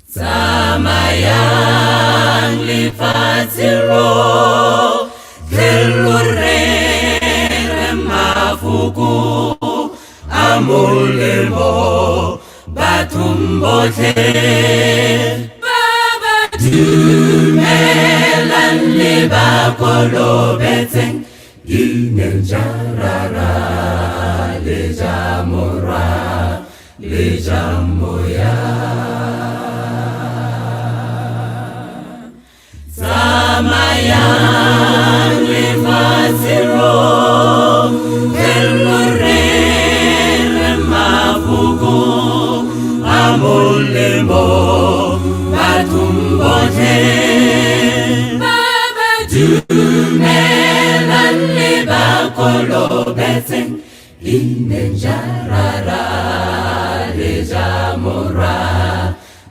Tsamayang lefatshe ro Kelorere mafoko a molemo bathong botlhe ba ba dumelang le ba kolobetseng inenjarara le jamora le jamoya Tsamayang lefatshe ro Kelorere mafoko a molemo bathong botlhe ba ba dumelang le ba kolobetseng inenjarara le jamora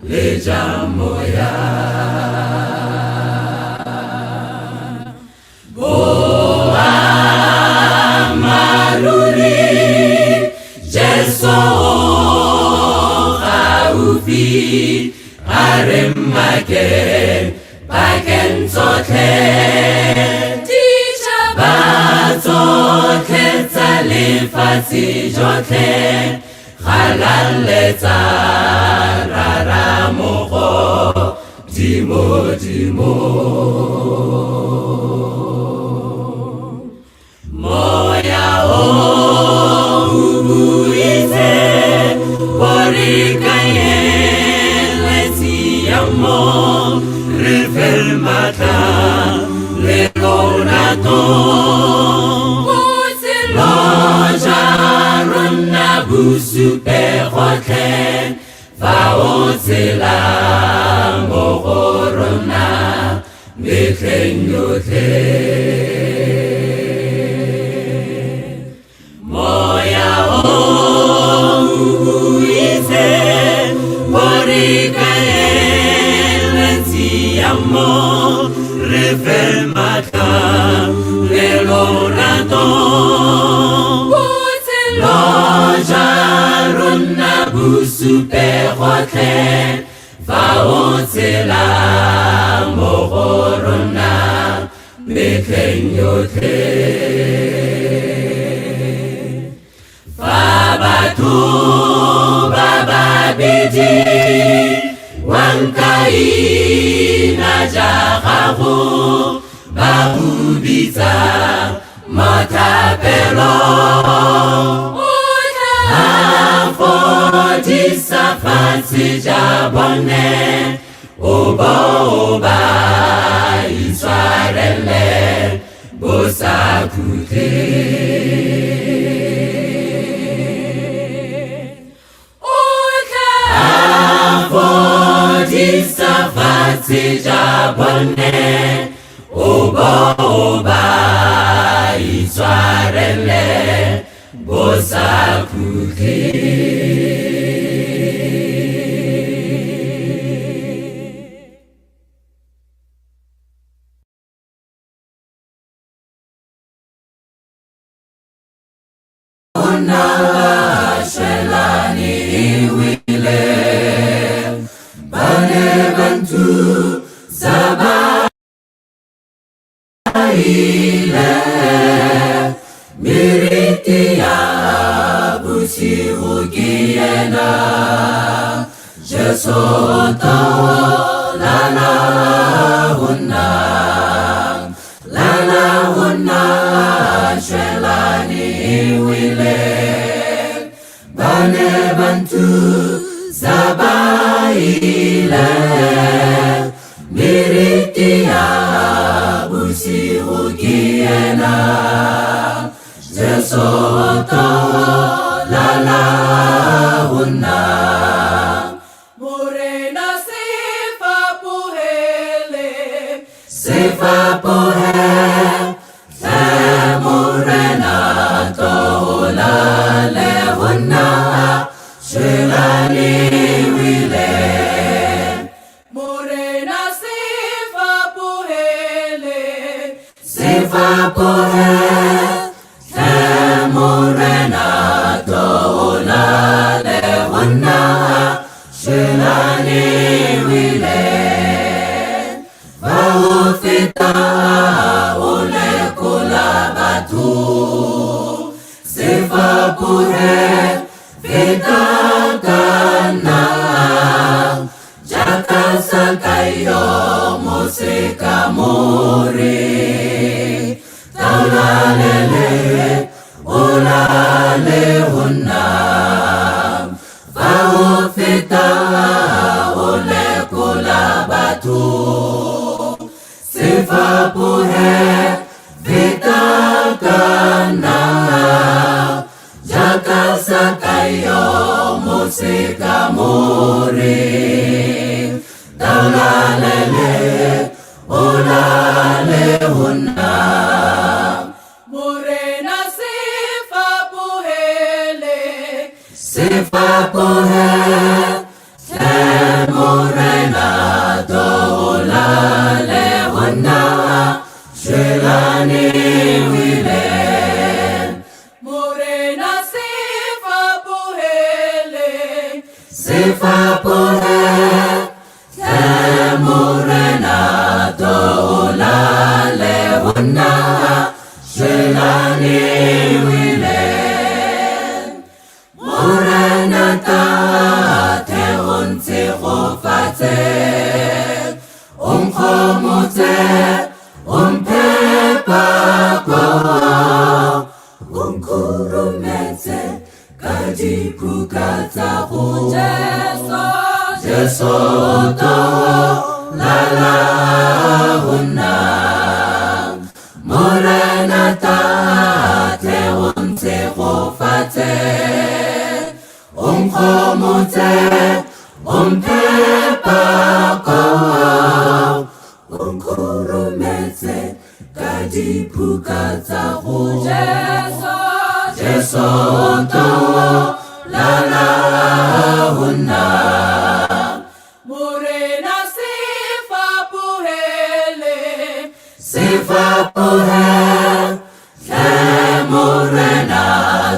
le jamoya Aremake baken tsotlhe tisha ba tsotlhe tsa lefatshe jotlhe galaletsa raramogo dimo moya o buize borikaye mo refer mata le lonato lo jarona busu perotle va ozela mogorona mekenyote moya o uize borikaye Amo refer mata le lonato lo jarona busu perotle va ozela mogorona mekenyote fa batho ba babedi wankai na jagago ba bubitsa matapelo ha fodisa fatshe jabone oba iswarele bosakute Safatse jabone oba iswarele bosakuke ona shelani wile Banebantu Zabaile Miritia Busi Ugiena Jesoto Lala Huna Shelani Wile Banebantu Zabaile Miritia Busi Ugiena Jesoto Lala Huna Morena Sefa Pohele Morena Tola Lehuna Shelani Wile Morena Sefa Pohele Morena Tola Lehuna Shelani Wile Sifapuhe vitakana jakasa kayo musika muri taulalele ulale hunna faufita ule kula batu sifapuhe vitakana jakasa kayo musika muri taulalele ulale hunna murena sifapuhe murena to ulale hunna shelani wile murena sifapuhe murena to ulale hunna shelani wile murena ta te unti khofate khomute pepa kwa kurumete kadipukata Jeso to lala hunna morena ta te unte khofate khomute pepa kwa kurumete kadipukata Jeso to lala hunna murena sifapuhe murena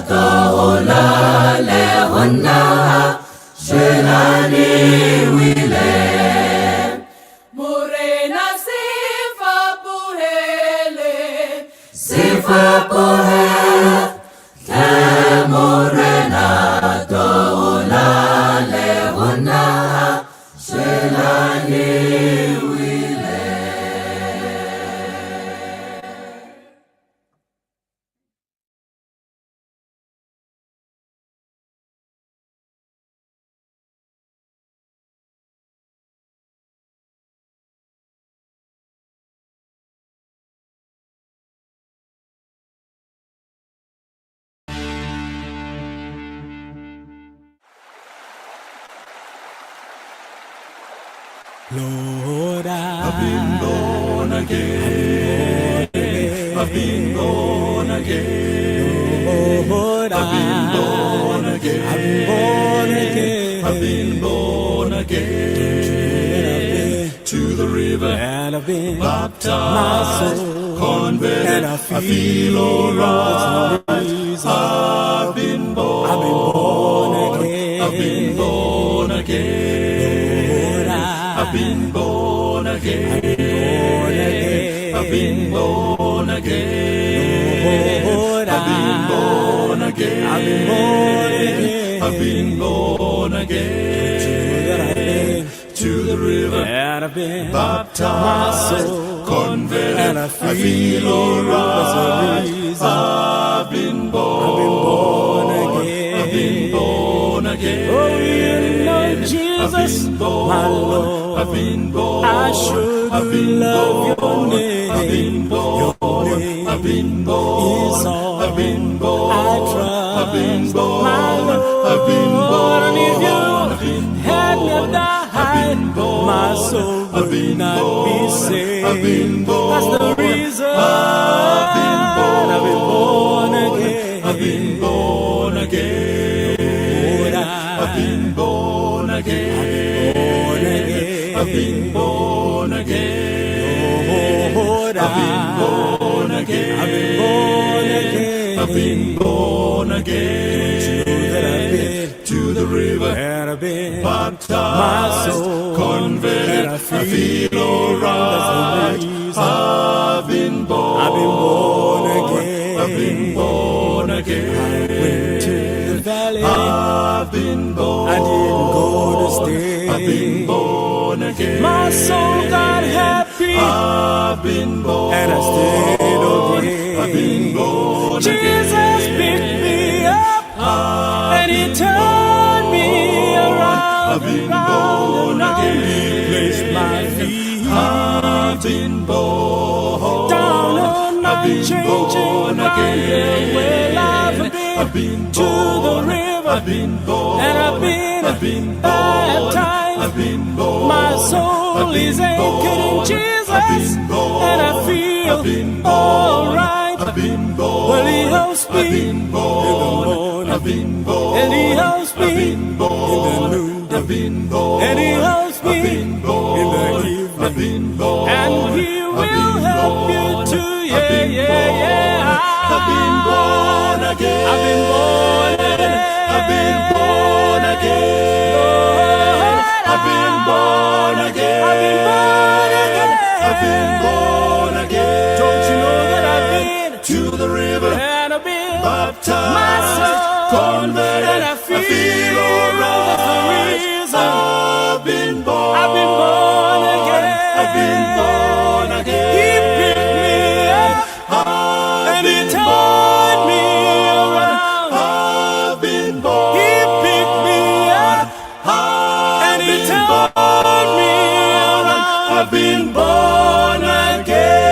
to ulale hunna shelani wile murena sifapuhe murena to ulale hunna shelani wile Lord, I've been born again. I've been born again. Lord, I've been born again. I've been born again. I've been born again. To the river and I've been baptized, my soul, converted. and I feel alright. I've been born again. I've been born again. I've been born again. I've been born again. I've been born again. I've been born again. I've been born again. To the river and I've been baptized, converted, and I feel alright. I've been born again. I've been born again. Oh, you know Jesus, my Lord, I've been born. I should I've been love born. your name. I've been born. Your name I've been born. is all I've been born. I trust. I've been born. My Lord, I've been born. and if you I've been had born. not died, my soul would not be saved. I've been born. That's the reason I've been born. I've been born again. I've been born again. Lord, I've been born again. I've been born again. Lord, I've been born again. I've been born again. I've been born again. That I've been To the river and I've been baptized, my soul, converted. and I feel alright. I've been born. I've been born again. I've been born again. again. Went to the valley. I've been born. I didn't go to stay. I've been born again. My soul got happy. I've been born. And I stayed okay. I've been born Jesus again. picked me up. And he turned me around. I've been born again. He placed my feet I've been born. down on my changing ground. Well, I've been to the river. I've been born. And I've been baptized. I've been born. My soul is anchored in Jesus. And I feel alright. Well, he helps me in the morning. And he helps me in the noonday. And he helps me in the evening. And he will help you too. Yeah, yeah, yeah. I've been born again. I've been born again. I've been born again. I've been born again. I've been born again. I've been born again. Don't you know that I've been To the river, and I've been baptized, my soul, converted, and I feel alright. that's the reason I've been born. I've been born again. I've been born again. He picked me up and he turned me around. I've been born. He picked me up and he turned me around. I've been born again.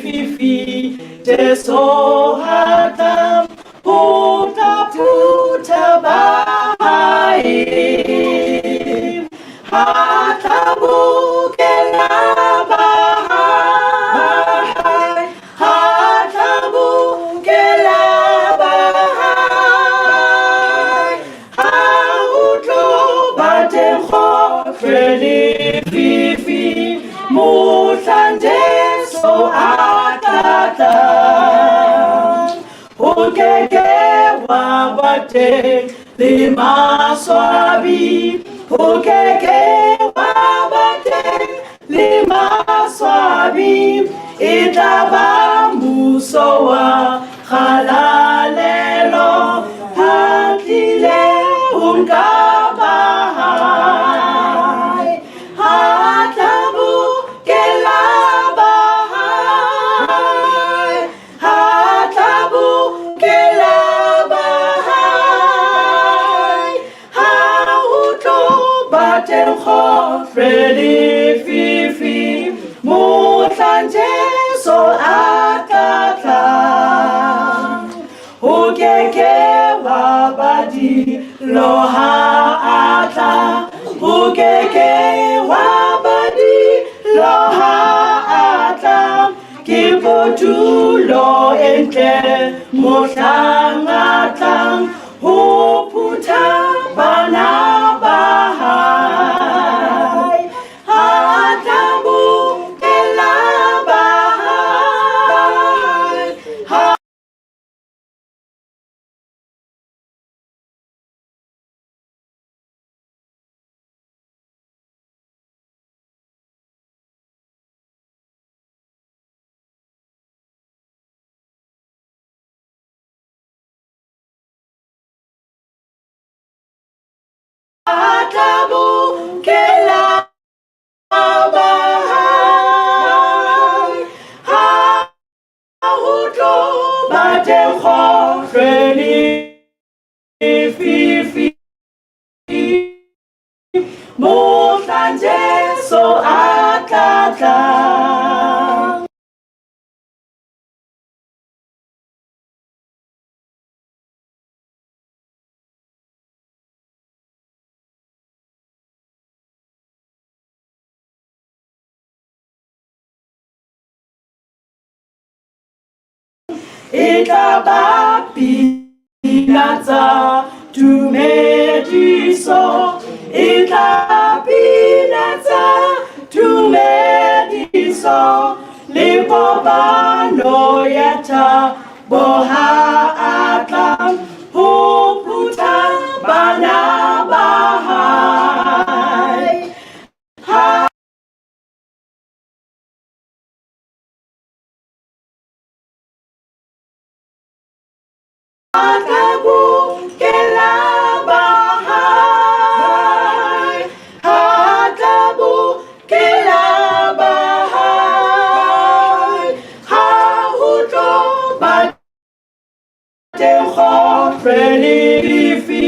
Fifi, Teso Hatam, Puta Puta Ba. Hatabukela bahai, hatabukela bahai, hautlo batengo feli fifi, mutlanje so atata, ukeke wabate limaswabi, ukeke wabate limaswabi, itabambuso wa halalelo, hatile unkabahai, hatabukela bahai, hatabukela bahai, hauto batengo Freddy Fifi, mutlanje so atata, ukeke wabadi loha ata, ukeke wabadi loha ata, kipotulo entle motlangatlang, huputa bana bahai, hatabukela bahai, hatabukela bahai, hauto batengo Freddy Fifi, mutlanje so atata. Itaba pinatsa tumediso, itaba pinatsa tumediso, lipobano yata boha atlam, huputa bana bahai, hatabukela bahai, hatabukela bahai, hauto batengo Freddy Fifi,